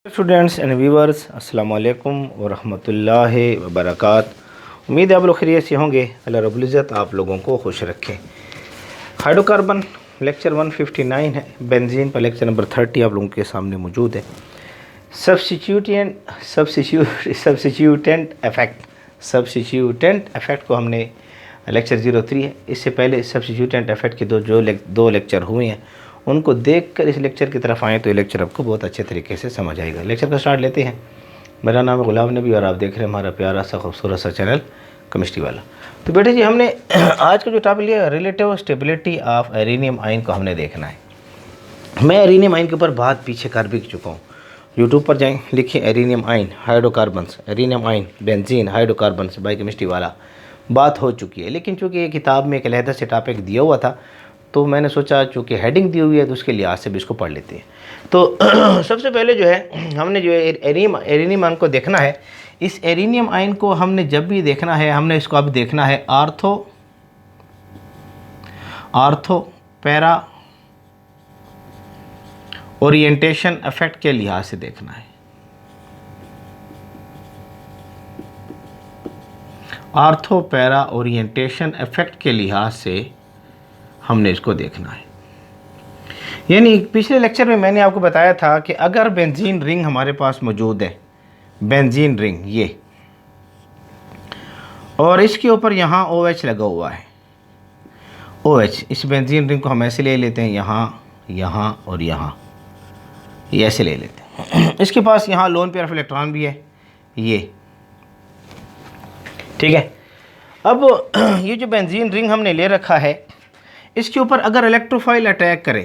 Students and viewers अस्सलाम वालेकुम व रहमतुल्लाहि व बरकात। उम्मीद है आप लोग खैरियत से होंगे। अल्लाह रब्बुल इज़्ज़त आप लोगों को खुश रखें। हाइड्रोकार्बन लेक्चर 159 है, बेंजीन पर लेक्चर नंबर 30 आप लोगों के सामने मौजूद है। सब्स्टिट्यूटेंट इफ़ेक्ट को हमने लेक्चर 03 है, इससे पहले सब्स्टिट्यूटेंट इफ़ेक्ट के दो लेक्चर हुए हैं, उनको देखकर इस लेक्चर की तरफ आएँ तो ये लेक्चर आपको बहुत अच्छे तरीके से समझ आएगा। लेक्चर का स्टार्ट लेते हैं। मेरा नाम है गुलाम नबी और आप देख रहे हैं हमारा प्यारा सा खूबसूरत सा चैनल केमिस्ट्री वाला। तो बेटे जी, हमने आज का जो टॉपिक लिया relative stability of arenium ion को हमने देखना है। मैं एरेनियम आयन के ऊपर बहुत पीछे कर भी चुका हूँ। यूट्यूब पर जाएँ, लिखिए arenium ion hydrocarbons, arenium ion benzene hydrocarbons by chemistry वाला, बात हो चुकी है। लेकिन चूँकि ये किताब में एक अलहदा से टॉपिक दिया हुआ था तो मैंने सोचा चूँकि हेडिंग दी हुई है तो उसके लिहाज से भी इसको पढ़ लेते हैं। तो सबसे पहले जो है हमने जो है एरेनियम आयन को देखना है। इस एरेनियम आयन को हमने जब भी देखना है, हमने इसको अब देखना है आर्थो पैरा ओरिएंटेशन इफेक्ट के लिहाज से देखना है। आर्थो पैरा ओरिएंटेशन इफेक्ट के लिहाज से हमने इसको देखना है। यानी पिछले लेक्चर में मैंने आपको बताया था कि अगर बेंजीन रिंग हमारे पास मौजूद है, बेंजीन रिंग ये, और इसके ऊपर यहाँ OH लगा हुआ है, OH, इस बेंजीन रिंग को हम ऐसे ले लेते हैं, यहाँ यहाँ और यहाँ, ये ऐसे ले लेते हैं। इसके पास यहाँ लोन पेयर ऑफ इलेक्ट्रॉन भी है, ये ठीक है। अब ये जो बेंजीन रिंग हमने ले रखा है, इसके ऊपर अगर इलेक्ट्रोफाइल अटैक करे,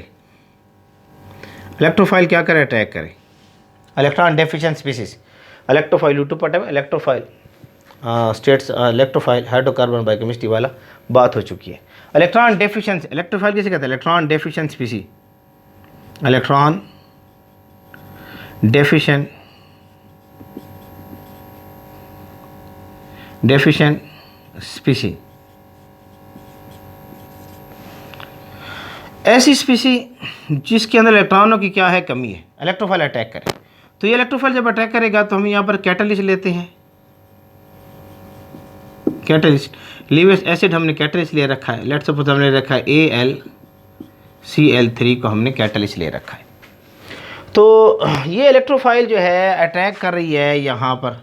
इलेक्ट्रोफाइल क्या करे, अटैक करे, electron deficient species, electrophile YouTube पर electrophile states electrophile hydrocarbon by chemistry वाला बात हो चुकी है। इलेक्ट्रॉन डेफिशिएंट, इलेक्ट्रोफाइल किसे कहते हैं, इलेक्ट्रॉन डेफिशिएंट स्पीसी, इलेक्ट्रॉन डेफिशिएंट स्पीसी, ऐसी स्पीसी जिसके अंदर इलेक्ट्रॉनों की क्या है, कमी है, इलेक्ट्रोफाइल अटैक करे। तो ये इलेक्ट्रोफाइल जब अटैक करेगा तो हम यहाँ पर कैटलिस्ट लेते हैं, कैटलिस्ट लीवियस एसिड हमने कैटलिस्ट ले रखा है। लेट्स सपोज हमने रखा है AlCl3 को हमने कैटलिस्ट ले रखा है। तो ये इलेक्ट्रोफाइल जो है अटैक कर रही है यहाँ पर,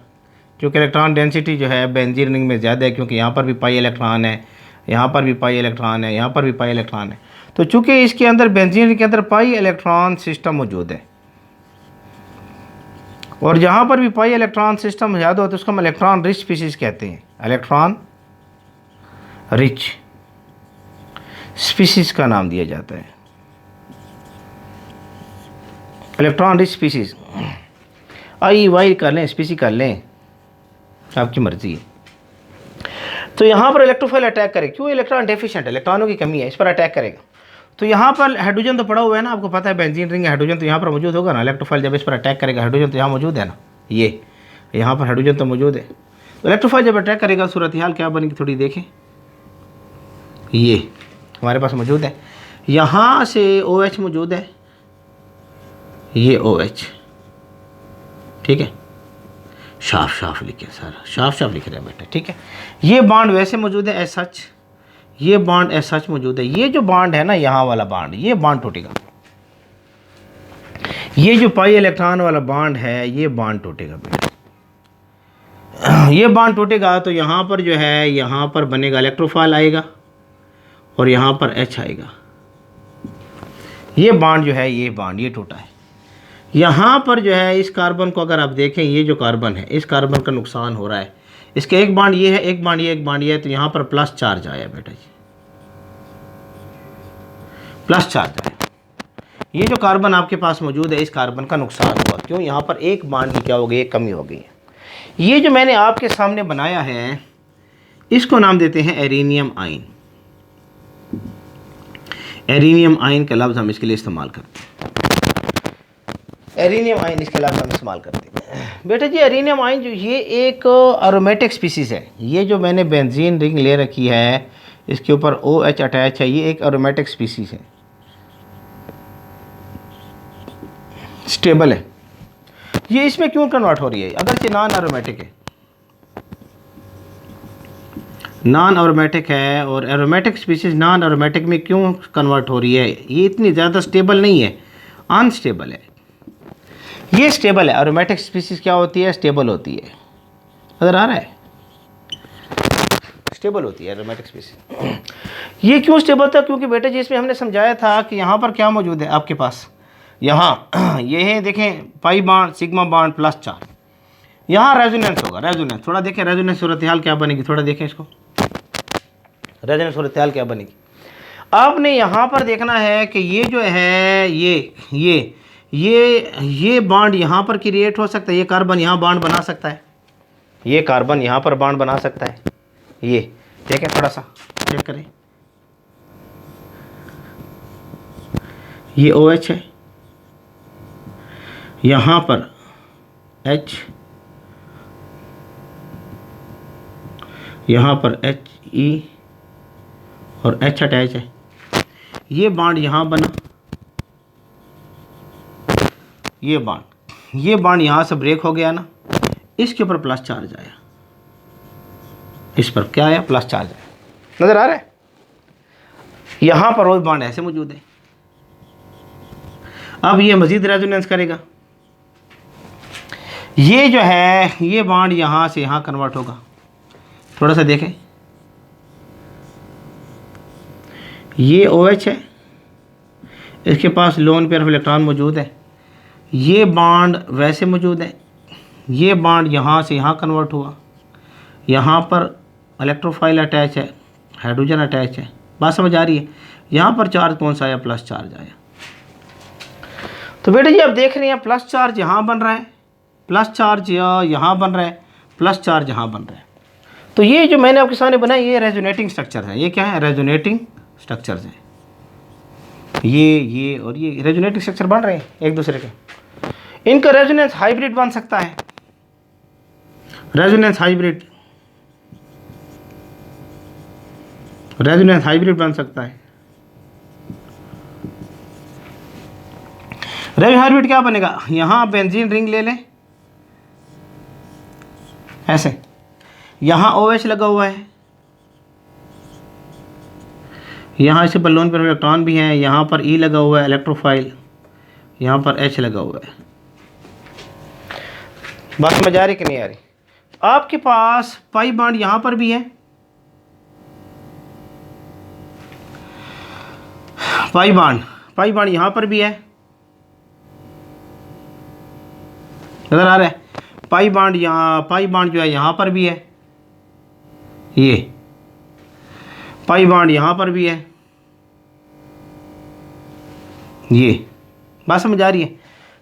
क्योंकि इलेक्ट्रॉन डेंसिटी जो है बेंजीन रिंग में ज़्यादा है, क्योंकि यहाँ पर भी पाई इलेक्ट्रॉन है, यहाँ पर भी पाई इलेक्ट्रॉन है, यहाँ पर भी पाई इलेक्ट्रॉन है। तो चूंकि इसके अंदर बेंजीन के अंदर पाई इलेक्ट्रॉन सिस्टम मौजूद है, और जहाँ पर भी पाई इलेक्ट्रॉन सिस्टम ज़्यादा होता है उसको हम इलेक्ट्रॉन रिच स्पीसीज कहते हैं, इलेक्ट्रॉन रिच स्पीसीज का नाम दिया जाता है, इलेक्ट्रॉन रिच स्पीसीज। IY कर लें, स्पीसी कर लें, आपकी मर्जी है। तो यहाँ पर इलेक्ट्रोफाइल अटैक करे, क्यों, इलेक्ट्रॉन डेफिशिएंट, इलेक्ट्रॉनों की कमी है, इस पर अटैक करेगा। तो यहाँ पर हाइड्रोजन तो पड़ा हुआ है ना, आपको पता है बेंजीन रिंग हाइड्रोजन तो यहाँ पर मौजूद होगा ना। इलेक्ट्रोफाइल जब इस पर अटैक करेगा, हाइड्रोजन तो यहाँ मौजूद है ना, ये यहाँ पर हाइड्रोजन तो मौजूद है। तो इलेक्ट्रोफाइल जब अटैक करेगा सूरत हाल क्या बनेगी, थोड़ी देखें, ये हमारे पास मौजूद है, यहाँ से OH मौजूद है, ये OH, ठीक है, साफ लिखे, सारा साफ लिख रहे हैं बेटा, ठीक है। ये बॉन्ड वैसे मौजूद है SH, ये बॉन्ड SH मौजूद है। ये जो बॉन्ड है ना, यहाँ वाला बॉन्ड, ये बॉन्ड टूटेगा, ये जो पाई इलेक्ट्रॉन वाला बॉन्ड है, ये बॉन्ड टूटेगा बेटा। ये बॉन्ड टूटेगा तो यहाँ पर जो है, यहाँ पर बनेगा इलेक्ट्रोफाइल आएगा और यहाँ पर H आएगा। ये बॉन्ड जो है, ये बॉन्ड ये टूटा है। यहाँ पर जो है इस कार्बन को अगर आप देखें, ये जो कार्बन है, इस कार्बन का नुकसान हो रहा है। इसके एक बॉन्ड ये है, एक बॉन्ड ये, एक बॉन्ड ये है, तो यहाँ पर प्लस चार्ज आया बेटा जी, प्लस चार्ज आया। ये जो कार्बन आपके पास मौजूद है, इस कार्बन का नुकसान हुआ, क्यों, यहाँ पर एक बॉन्ड की क्या हो गई, एक कमी हो गई है। ये जो मैंने आपके सामने बनाया है, इसको नाम देते हैं एरेनियम आयन। एरेनियम आयन का लफ्ज़ हम इसके लिए इस्तेमाल करते हैं, एरेनियम आयन इसके लफ्ज़ हम इस्तेमाल करते हैं बेटा जी। एरेनियम आयन जो ये एक एरोमेटिक स्पीसीज है। ये जो मैंने बेंजीन रिंग ले रखी है, इसके ऊपर OH अटैच है, ये एक एरोमेटिक स्पीसीज है, स्टेबल है। ये इसमें क्यों कन्वर्ट हो रही है? अगरचे नॉन एरोमेटिक है, नॉन एरोमेटिक है, और एरोमेटिक स्पीसीज नॉन एरोमेटिक में क्यों कन्वर्ट हो रही है? ये इतनी ज़्यादा स्टेबल नहीं है, अनस्टेबल है। ये स्टेबल है। एरोमेटिक स्पीसीज क्या होती है? स्टेबल होती है। नजर आ रहा है? स्टेबल होती है एरोमेटिक स्पीसीज। ये क्यों स्टेबल था? क्योंकि बेटे जी इसमें हमने समझाया था कि यहाँ पर क्या मौजूद है आपके पास, यहाँ ये है, देखें pi bond sigma bond plus 4, यहाँ रेजोनेंस होगा। रेजोनेंस थोड़ा देखें, रेजोनेंस सूरत हाल क्या बनेगी, थोड़ा देखें इसको, रेजोनेंस सूरत हाल क्या बनेगी। आपने यहाँ पर देखना है कि ये जो है ये बॉन्ड यहाँ पर क्रिएट हो सकता है, ये कार्बन यहाँ बॉन्ड बना सकता है, ये कार्बन यहाँ पर बॉन्ड बना सकता है। ये देखें, थोड़ा सा चेक करें, ये OH है, यहाँ पर H, यहाँ पर HE और H अटैच है। ये बॉन्ड यहाँ बना, ये बॉन्ड यहाँ से ब्रेक हो गया ना, इसके ऊपर प्लस चार्ज आया, इस पर क्या आया? प्लस चार्ज आया। नजर आ रहा है? यहाँ पर वो बॉन्ड ऐसे मौजूद है। अब ये मजीद रेजोनेंस करेगा, ये जो है ये बॉन्ड यहाँ से यहाँ कन्वर्ट होगा। थोड़ा सा देखें, ये OH है, इसके पास लोन पेयर ऑफ इलेक्ट्रॉन मौजूद है, ये बॉन्ड वैसे मौजूद है, ये बॉन्ड यहाँ से यहाँ कन्वर्ट हुआ, यहाँ पर इलेक्ट्रोफाइल अटैच है, हाइड्रोजन अटैच है। बात समझ आ रही है? यहाँ पर चार्ज कौन सा आया? प्लस चार्ज आया। तो बेटे जी आप देख रहे हैं प्लस चार्ज यहाँ बन रहा है, प्लस चार्ज यहाँ बन रहा है, प्लस चार्ज यहाँ बन रहा है। तो ये जो मैंने आपके सामने बनाया ये रेजोनेटिंग स्ट्रक्चर है। ये क्या है? रेजोनेटिंग स्ट्रक्चर्स हैं। ये और ये रेजोनेटिंग स्ट्रक्चर बन रहे हैं एक दूसरे के। इनका रेजोनेंस हाइब्रिड बन सकता है, रेजोनेंस हाइब्रिड बन सकता है। रेजोनेंस हाइब्रिड क्या बनेगा? यहाँ बेंजीन रिंग ले लें ऐसे, यहाँ OH लगा हुआ है, यहाँ इसे बलोन पर इलेक्ट्रॉन भी हैं, यहाँ पर E लगा हुआ है इलेक्ट्रोफाइल, यहाँ पर H लगा हुआ है। बात समझ आ रही कि नहीं आ रही? आपके पास पाई बॉन्ड यहाँ पर भी है, पाई बॉन्ड यहाँ पर भी है। नजर आ रहा है? पाई बॉन्ड जो है यहाँ पर भी है, ये पाई बॉन्ड यहाँ पर भी है, ये। बात समझ आ रही है?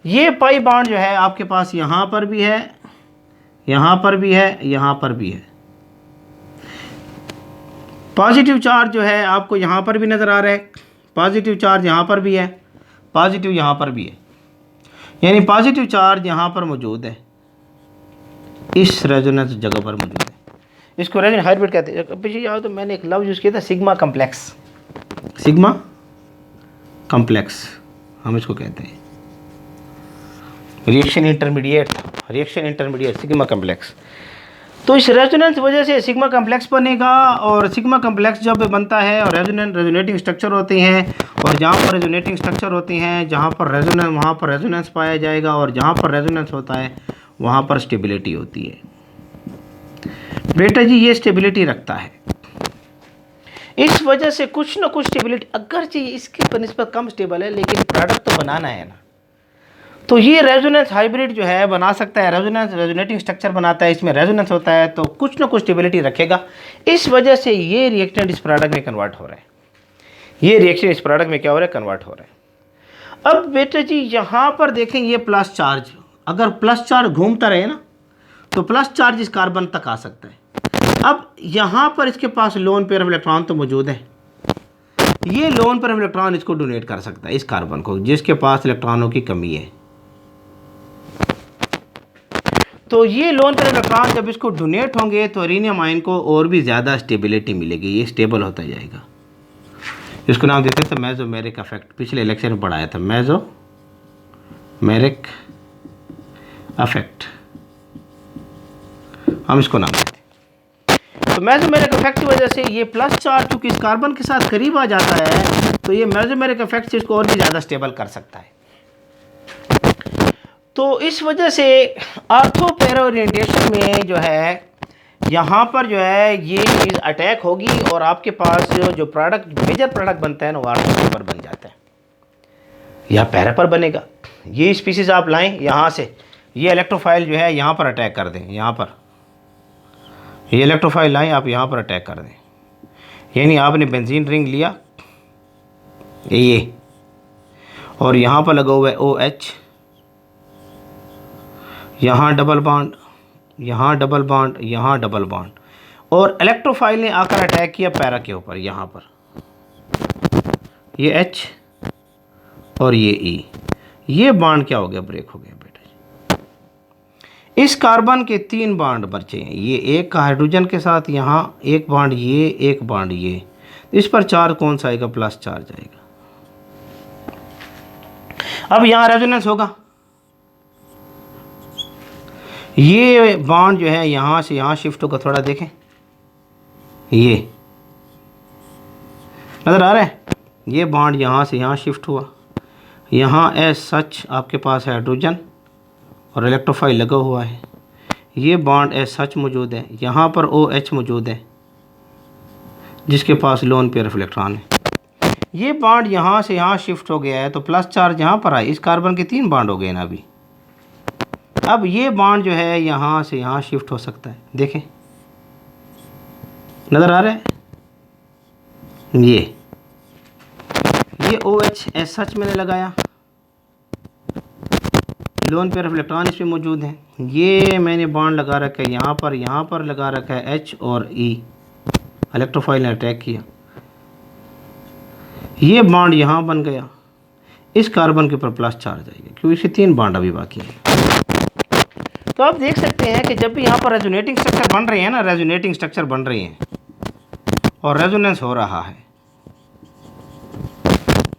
ये पाई बॉन्ड जो है आपके पास यहाँ पर भी है, यहाँ पर भी है, यहाँ पर भी है। पॉजिटिव चार्ज जो है आपको यहाँ पर भी नज़र आ रहा है, पॉजिटिव चार्ज यहाँ पर भी है, पॉजिटिव यहाँ पर भी है, यानी पॉजिटिव चार्ज यहाँ पर मौजूद है, इस रेजोनेंस जगह पर मौजूद है। इसको रेजोनेंस हाइब्रिड कहते हैं। पीछे जाओ तो मैंने एक लफ्ज़ यूज़ किया था, सिग्मा कम्प्लेक्स। सिग्मा कम्प्लेक्स हम इसको कहते हैं, रिएक्शन इंटरमीडिएट सिग्मा कम्प्लेक्स। तो इस रेजोनेंस वजह से सिग्मा कम्प्लेक्स बनेगा, और सिग्मा कम्प्लेक्स जब बनता है और रेजोनेटिंग स्ट्रक्चर होते हैं, और जहाँ पर रेजोनेटिंग स्ट्रक्चर होते हैं, जहाँ पर रेजोनेंस, वहाँ पर रेजोनेंस पाया जाएगा, और जहाँ पर रेजोनेंस होता है वहाँ पर स्टेबिलिटी होती है। बेटा जी ये स्टेबिलिटी रखता है, इस वजह से कुछ ना कुछ स्टेबिलिटी, अगर चाहिए इसकी बनिस्बत कम स्टेबल है, लेकिन प्रोडक्ट तो बनाना है ना। तो ये रेजोनेंस हाइब्रिड जो है बना सकता है, रेजोनेटिंग स्ट्रक्चर बनाता है, इसमें रेजोनेंस होता है, तो कुछ ना कुछ स्टेबिलिटी रखेगा। इस वजह से ये रिएक्टेंट इस प्रोडक्ट में कन्वर्ट हो रहा है, ये रिएक्शन इस प्रोडक्ट में क्या हो रहा है? कन्वर्ट हो रहा है। अब बेटे जी यहाँ पर देखें, ये प्लस चार्ज, अगर प्लस चार्ज घूमता रहे ना तो प्लस चार्ज इस कार्बन तक आ सकता है। अब यहाँ पर इसके पास लोन पेयर ऑफ इलेक्ट्रॉन तो मौजूद है, ये लोन पेयर ऑफ इलेक्ट्रॉन इसको डोनेट कर सकता है, इस कार्बन को जिसके पास इलेक्ट्रॉनों की कमी है। तो ये लोन पेयर इलेक्ट्रॉन जब इसको डोनेट होंगे तो एरिनियम आयन को और भी ज़्यादा स्टेबिलिटी मिलेगी, ये स्टेबल होता जाएगा। इसको नाम देते थे मेसोमेरिक इफेक्ट, पिछले लेक्चर में पढ़ाया था, मेसोमेरिक अफेक्ट, हम इसको नाम देते हैं। तो मेसोमेरिक इफेक्ट की वजह से ये प्लस चार्ज चूँकि इस कार्बन के साथ करीब आ जाता है तो ये मेसोमेरिक इफेक्ट से इसको और भी ज़्यादा स्टेबल कर सकता है। तो इस वजह से आर्थो पैरा ओरिएंटेशन में जो है यहाँ पर जो है ये चीज़ अटैक होगी और आपके पास जो प्रोडक्ट मेजर प्रोडक्ट बनता है ना वो आर्थो पर बन जाता है या पैरा पर बनेगा। ये स्पीसीज आप लाएं यहाँ से, ये इलेक्ट्रोफाइल जो है यहाँ पर अटैक कर दें, यहाँ पर ये इलेक्ट्रोफाइल लाएं आप यहाँ पर अटैक कर दें, यानी आपने बेंजीन रिंग लिया ये और यहाँ पर लगा हुआ है OH, यहाँ डबल बॉन्ड, यहाँ डबल बॉन्ड, यहाँ डबल बॉन्ड, और इलेक्ट्रोफाइल ने आकर अटैक किया पैरा के ऊपर, यहाँ पर ये H और ये E, ये बॉन्ड क्या हो गया, ब्रेक हो गया बेटा जी। इस कार्बन के 3 बॉन्ड बचे हैं, ये एक हाइड्रोजन के साथ यहाँ एक बॉन्ड, ये एक बॉन्ड, ये इस पर चार्ज कौन सा आएगा, प्लस चार्ज आएगा। अब यहाँ रेजोनेंस होगा, ये बॉन्ड जो है यहाँ से यहाँ शिफ्ट होगा, थोड़ा देखें ये नज़र आ रहा है, ये बॉन्ड यहाँ से यहाँ शिफ्ट हुआ, यहाँ एज सच आपके पास हाइड्रोजन और इलेक्ट्रोफाइल लगा हुआ है, ये बॉन्ड एज सच मौजूद है, यहाँ पर OH मौजूद है जिसके पास लोन पेयर ऑफ इलेक्ट्रॉन है, ये बॉन्ड यहाँ से यहाँ शिफ्ट हो गया है तो प्लस चार्ज यहाँ पर आए, इस कार्बन के 3 बॉन्ड हो गए ना अभी। अब ये बॉन्ड जो है यहाँ से यहाँ शिफ्ट हो सकता है, देखें नज़र आ रहा है, ये OH एज सच मैंने लगाया, लोन पेयर ऑफ इलेक्ट्रॉन इसमें मौजूद है, ये मैंने बॉन्ड लगा रखा है यहाँ पर लगा रखा है H और E, इलेक्ट्रोफाइल ने अटैक किया, ये बॉन्ड यहाँ बन गया, इस कार्बन के ऊपर प्लस चार्ज आएगा क्योंकि इसके 3 बॉन्ड अभी बाकी हैं। तो आप देख सकते हैं कि जब भी यहाँ पर रेजोनेटिंग स्ट्रक्चर बन रहे हैं ना, रेजोनेटिंग स्ट्रक्चर बन रहे हैं और रेजोनेंस हो रहा है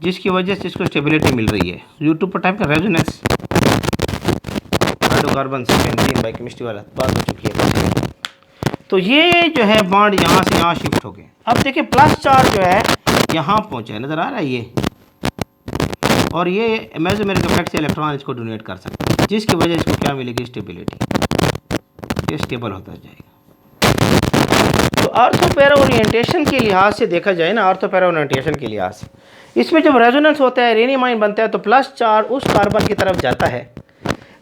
जिसकी वजह से इसको स्टेबिलिटी मिल रही है, यूट्यूब पर टाइप का रेजोनेंस हाइड्रोकार्बन से बेंजीन बायोकेमिस्ट्री वाला बात हो चुकी है। तो ये जो है बॉन्ड यहाँ से यहाँ शिफ्ट हो गए। अब देखिए प्लस चार्ज जो है यहाँ पहुँचा है, नज़र आ रहा है ये, और ये मेसोमेरिक इफेक्ट से इलेक्ट्रॉन इसको डोनेट कर सकते हैं जिसकी वजह से इसको क्या मिलेगी, स्टेबिलिटी, ये स्टेबल होता जाएगा। तो आर्थो पैरा ओरिएंटेशन के लिहाज से देखा जाए ना, आर्थो पैरा ओरिएंटेशन के लिहाज से इसमें जब रेजोनेंस होता है, रेनिमाइन बनता है तो प्लस चार्ज उस कार्बन की तरफ जाता है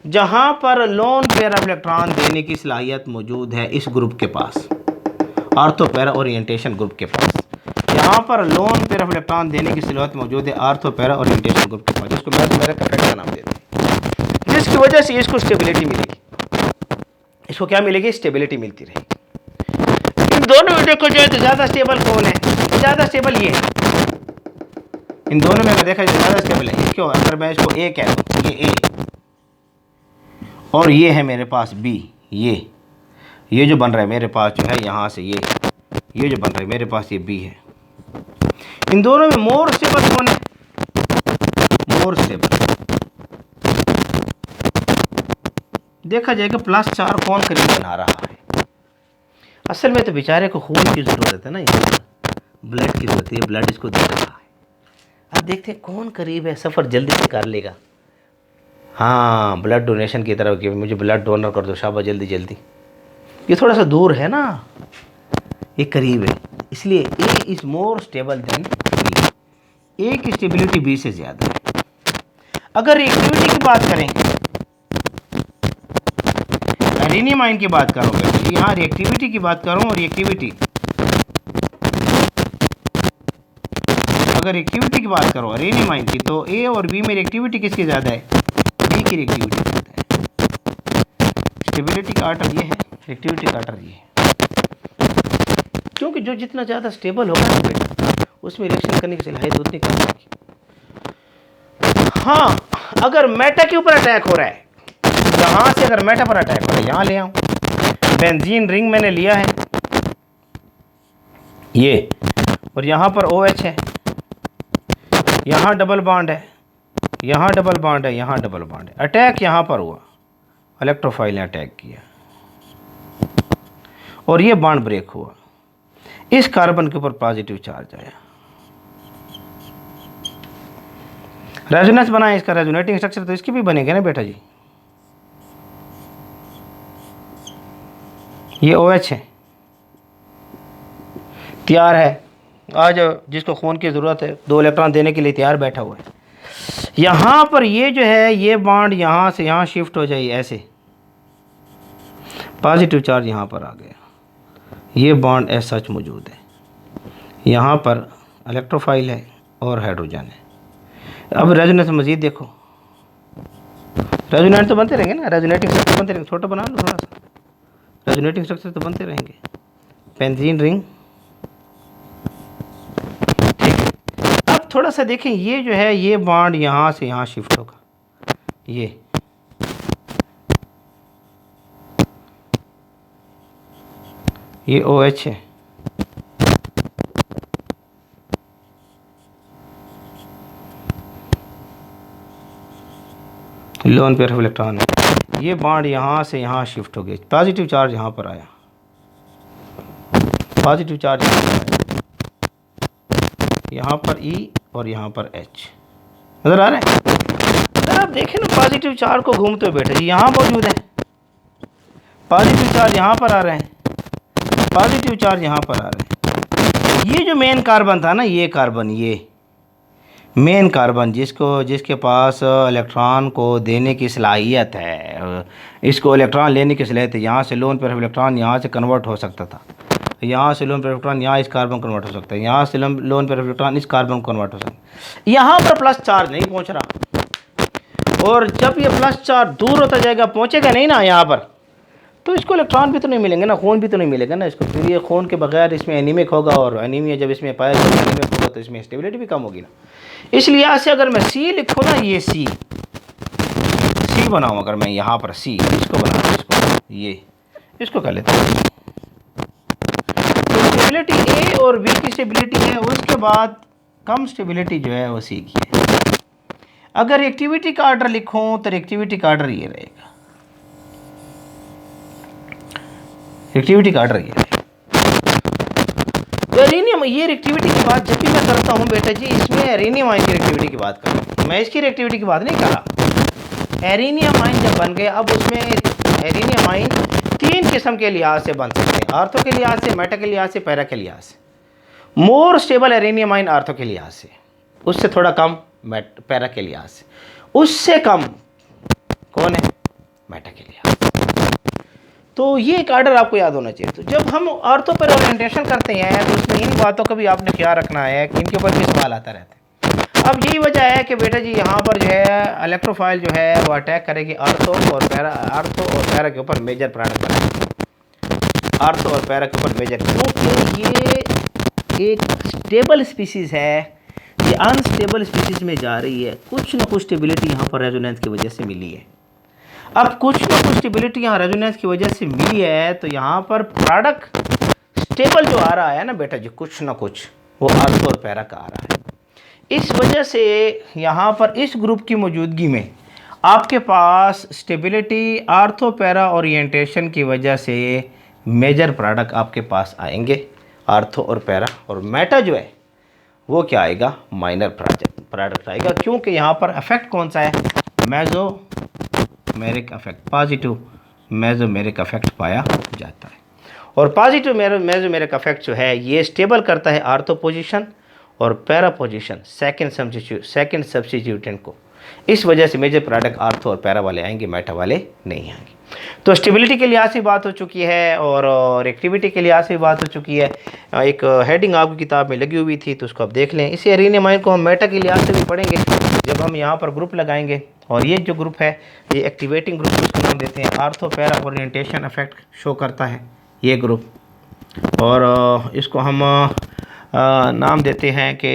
जहाँ पर लोन पेयर ऑफ इलेक्ट्रॉन देने की सलाहियत मौजूद है इस ग्रुप के पास, आर्थो पैरा ओरिएंटेशन ग्रुप के पास, यहाँ पर लोन पेयर ऑफ इलेक्ट्रॉन देने की सलाहियत मौजूद है आर्थो पैरा ओरिएंटेशन ग्रुप के पास, जिसको मेसोमेरिक इफेक्ट का नाम देते हैं, जिसकी वजह से इसको स्टेबिलिटी मिलेगी। इसको क्या मिलेगी, स्टेबिलिटी मिलती रहेगी। इन दोनों में देखो जाए तो ज़्यादा स्टेबल कौन है, ज़्यादा स्टेबल ये है, इन दोनों में अगर देखा जाए ज़्यादा स्टेबल है। क्यों, अगर मैं इसको A कह दूँ, ये A और ये है मेरे पास B, ये जो बन रहा है मेरे पास जो है यहाँ से ये जो बन रहा है मेरे पास ये B है, इन दोनों में मोर स्टेबल कौन है, मोर स्टेबल देखा जाएगा प्लस चार कौन करीब बना रहा है। असल में तो बेचारे को खून की ज़रूरत है ना, यहाँ ब्लड की ज़रूरत है, ब्लड इसको दे रहा है। अब देखते हैं कौन करीब है, सफ़र जल्दी से कर लेगा। हाँ, ब्लड डोनेशन की तरफ कि मुझे ब्लड डोनर कर दो, शाबाश जल्दी जल्दी। ये थोड़ा सा दूर है ना, ये करीब है, इसलिए A is more stable then B, A की स्टेबिलिटी B से ज़्यादा है। अगर रिएक्टिविटी की बात करें, एडेनिमाइन की बात करोगे तो यहाँ रिएक्टिविटी की बात करूँ, और रिएक्टिविटी अगर रिएक्टिविटी की बात करो एडेनिमाइन की, तो A और B में रिएक्टिविटी किसकी ज़्यादा है, B की रिएक्टिविटी ज़्यादा है। स्टेबिलिटी का आर्डर ये है, रिएक्टिविटी का आर्डर ये है, क्योंकि जो जितना ज़्यादा स्टेबल होगा ना बेटा, उसमें रिएक्शन करने की सलाहियत उतनी कम होगी। हाँ, अगर मेटा के ऊपर अटैक हो रहा है, यहाँ से अगर मेटा पर अटैक हो रहा है, यहाँ ले आऊँ, बेंजीन रिंग मैंने लिया है ये, और यहाँ पर OH है, यहाँ डबल बॉन्ड है, यहाँ डबल बॉन्ड है, यहाँ डबल बॉन्ड है, अटैक यहाँ पर हुआ इलेक्ट्रोफाइल ने अटैक किया और ये बॉन्ड ब्रेक हुआ, इस कार्बन के ऊपर पॉजिटिव चार्ज आया, रेजोनेंस बनाए, इसका रेजोनेटिंग स्ट्रक्चर तो इसके भी बनेंगे ना बेटा जी। ये OH है, तैयार है, आज जिसको खून की ज़रूरत है 2 इलेक्ट्रॉन देने के लिए तैयार बैठा हुआ है। यहाँ पर ये जो है ये बॉन्ड यहाँ से यहाँ शिफ्ट हो जाए, ऐसे पॉजिटिव चार्ज यहाँ पर आ गया, ये बॉन्ड एज सच मौजूद है, यहाँ पर इलेक्ट्रोफाइल है और हाइड्रोजन है। अब रेजोनेंस मज़ीद देखो, रेजोनेंट तो बनते रहेंगे ना, रेजोनेटिंग स्ट्रक्चर बनते रहेंगे, छोटा बना लो थोड़ा सा, रेजोनेटिंग स्ट्रक्चर तो बनते रहेंगे, बेंजीन रिंग, ठीक है। अब थोड़ा सा देखें, ये जो है ये बॉन्ड यहाँ से यहाँ शिफ्ट होगा, ये OH है, लोन पेयर ऑफ इलेक्ट्रॉन है, ये बॉन्ड यहाँ से यहाँ शिफ्ट हो गया, पॉजिटिव चार्ज यहाँ पर आया, पॉजिटिव चार्ज यहाँ पर आया, यहाँ पर E और यहाँ पर H नज़र आ रहा है। अगर आप देखें ना पॉजिटिव चार्ज को घूमते हुए बैठे जी, यहाँ मौजूद है, पॉजिटिव चार्ज यहाँ पर आ रहे हैं, पॉजिटिव चार्ज यहाँ पर आ रहे हैं। ये जो मेन कार्बन था ना, ये कार्बन, ये मेन कार्बन जिसके पास इलेक्ट्रॉन को देने की सलाहियत है, इसको इलेक्ट्रॉन लेने की सलाहियत है, यहाँ से लोन पेयर ऑफ इलेक्ट्रॉन यहाँ से कन्वर्ट हो सकता था, यहाँ से लोन पेयर ऑफ इलेक्ट्रॉन यहाँ इस कार्बन कन्वर्ट हो सकता है, यहाँ से लोन पेयर ऑफ इलेक्ट्रॉन इस कार्बन कन्वर्ट हो सकता है, यहाँ पर प्लस चार्ज नहीं पहुँच रहा, और जब ये प्लस चार्ज दूर होता जाएगा, पहुँचेगा नहीं ना यहाँ पर, तो इसको इलेक्ट्रॉन भी तो नहीं मिलेंगे ना, खून भी तो नहीं मिलेगा ना इसको, फिर ये खून के बगैर इसमें एनीमिक होगा, और एनीमिया जब इसमें पाया जाएगा एनीमिक होगा तो इसमें स्टेबिलिटी भी कम होगी ना। इसलिए आज से अगर मैं C लिखूँ ना, ये C बनाऊँ, अगर मैं यहाँ पर C इसको बनाऊँ, इसको कर लेते हैं। तो स्टेबिलिटी A और B की स्टेबिलिटी है, उसके बाद कम स्टेबिलिटी जो है वो C की है। अगर एक्टिविटी का आर्डर लिखूँ तो एक्टिविटी का आर्डर ये रहेगा, एक्टिविटी का आर्डर ये रहेगा। तो एरेनियम, ये रिएक्टिविटी की बात जब भी मैं करता हूँ बेटा जी, इसमें एरेनियम आयन की रिएक्टिविटी की बात कर रहा हूँ, मैं इसकी रिएक्टिविटी की बात नहीं कर रहा। एरेनियम आयन जब बन गए, अब उसमें एरेनियम आयन 3 किस्म के लिहाज से बन सकते हैं, आर्थो के लिहाज से, मेटा के लिहाज से, पैरा के लिहाज से। More stable arenium ion ortho के लिहाज से, उससे थोड़ा कम पैरा के लिहाज से, उससे कम कौन है, मेटा के लिहाज। तो ये एक आर्डर आपको याद होना चाहिए। तो जब हम ऑर्थो पर ओरिएंटेशन करते हैं तो उसमें इन बातों का भी आपने ख्याल रखना है कि इनके ऊपर भी सवाल आता रहता है। अब यही वजह है कि बेटा जी यहाँ पर जो है इलेक्ट्रोफाइल जो है वो अटैक करेगी आर्थो और पैरा के ऊपर मेजर प्रोडक्ट बनाएगी, आर्थो और पैरा के ऊपर मेजर, क्योंकि ये एक स्टेबल स्पीसीज़ है, ये अनस्टेबल स्पीसीज़ में जा रही है, कुछ ना कुछ स्टेबिलिटी यहाँ पर रेजोनेंस की वजह से मिली है। अब कुछ ना कुछ स्टेबिलिटी यहाँ रेजोनेंस की वजह से मिली है, तो यहाँ पर प्रोडक्ट स्टेबल जो आ रहा है ना बेटा जी, कुछ ना कुछ वो आर्थो और पैरा का आ रहा है। इस वजह से यहाँ पर इस ग्रुप की मौजूदगी में आपके पास स्टेबिलिटी आर्थो पैरा ओरिएंटेशन की वजह से मेजर प्रोडक्ट आपके पास आएंगे, आर्थो और पैरा, और मेटा जो है वो क्या आएगा, माइनर प्रोडक्ट आएगा, क्योंकि यहाँ पर इफेक्ट कौन सा है, mesomeric effect, positive mesomeric effect पाया जाता है। और पॉजिटिव मेसोमेरिक इफेक्ट जो है ये स्टेबल करता है आर्थो पोजीशन और पैरा पोजीशन सेकंड सब्स्टिट्यूटेंट को। इस वजह से मेजर प्रोडक्ट आर्थो और पैरा वाले आएंगे, मेटा वाले नहीं आएंगे। तो स्टेबिलिटी के लिहाज से बात हो चुकी है और एक्टिविटी के लिहाज से बात हो चुकी है। एक हेडिंग आपकी किताब में लगी हुई थी तो उसको आप देख लें। इसी एरेनियम आयन को हम मेटा के लिहाज से भी पढ़ेंगे जब हम यहाँ पर ग्रुप लगाएंगे। और ये जो ग्रुप है ये एक्टिवेटिंग ग्रुप, उसको नाम देते हैं ortho para orientation effect show करता है ये ग्रुप, और इसको हम नाम देते हैं कि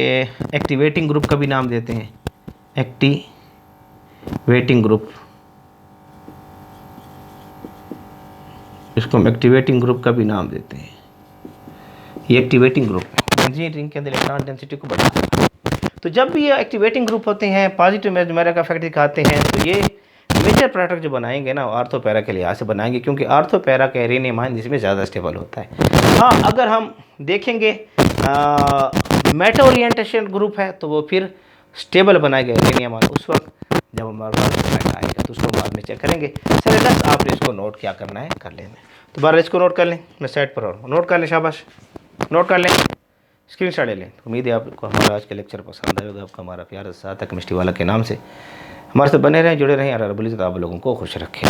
एक्टिवेटिंग ग्रुप का भी नाम देते हैं, एक्टिवेटिंग ग्रुप, इसको हम एक्टिवेटिंग ग्रुप का भी नाम देते हैं। ये एक्टिवेटिंग ग्रुप है, बेंजीन रिंग के अंदर इलेक्ट्रॉन डेंसिटी को बढ़ाता है। तो जब भी ये एक्टिवेटिंग ग्रुप होते हैं, पॉजिटिव मेसोमेरिक इफेक्ट दिखाते हैं, तो ये मेजर मेजर प्रोडक्ट जो बनाएंगे ना आर्थो पैरा के लिहाज से बनाएंगे, क्योंकि आर्थो पैरा का एरेनियम आयन इसमें ज़्यादा स्टेबल होता है। हाँ, अगर हम देखेंगे मेटा ओरिएंटेशन ग्रुप है तो वो फिर स्टेबल बनाएगा एरेनियम आयन उस वक्त जब हमारे पास आएगा, तो उसको बाद में चेक करेंगे। सर बस आपने इसको नोट क्या करना है कर लेना। दोबारा इसको नोट कर लें, मैं साइड पर और नोट कर लें, शाबाश नोट कर लें, स्क्रीनशॉट ले लें। उम्मीद है आपको हमारा आज का लेक्चर पसंद आएगा। आपका हमारा प्यारा साथ है केमिस्ट्री वाला के नाम से। हमारे साथ बने रहें, जुड़े रहें। अल्लाह रब्बुल इज़्ज़त आप लोगों को खुश रखे।